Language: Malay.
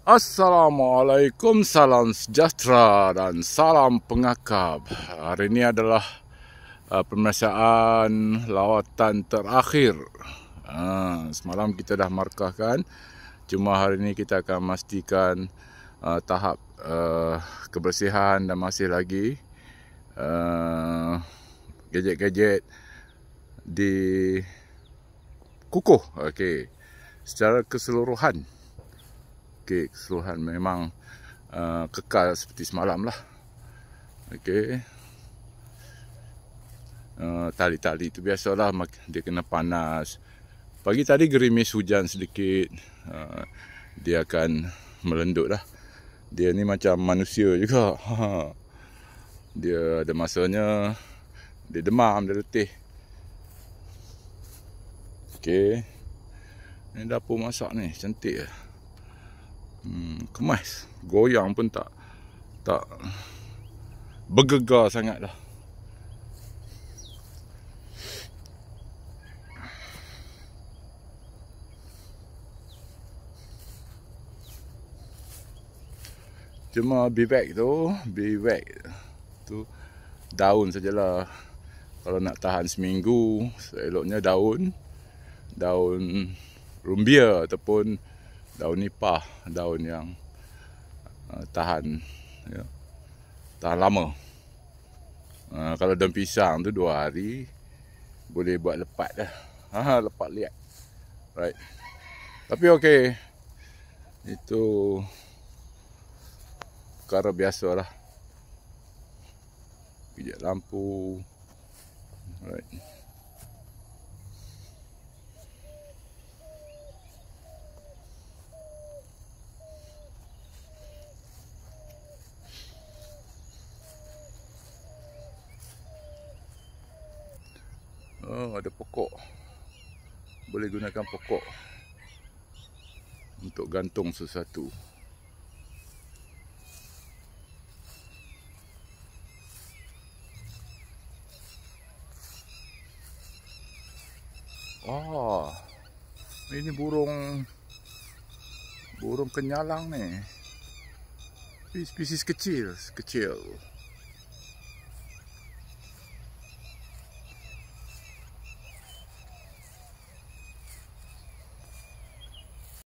Assalamualaikum, salam sejahtera dan salam pengakab. Hari ini adalah pemerasaan lawatan terakhir. Semalam kita dah markahkan. Cuma hari ini kita akan memastikan tahap kebersihan dan masih lagi gadget-gadget dikukuh. Okey, secara keseluruhan. Okey, keseluruhan memang kekal seperti semalam lah. Okey, tali-tali tu biasalah, dia kena panas. Pagi tadi gerimis hujan sedikit, dia akan melendut lah. Dia ni macam manusia juga. Dia ada masanya dia demam, dia letih. Okey, ni dapur masak ni cantik lah. Kemas, goyang pun tak bergegar sangat dah. Cuma bivak tu daun sajalah. Kalau nak tahan seminggu, eloknya daun rumbia ataupun daun nipah, daun yang tahan lama. Kalau daun pisang tu 2 hari boleh buat lepat dah. Lepat liat. Right. Tapi okey, itu perkara biasa lah. Pijak lampu. Right. Ada pokok. Boleh gunakan pokok untuk gantung sesuatu. Ini burung kenyalang ni. Spesies kecil.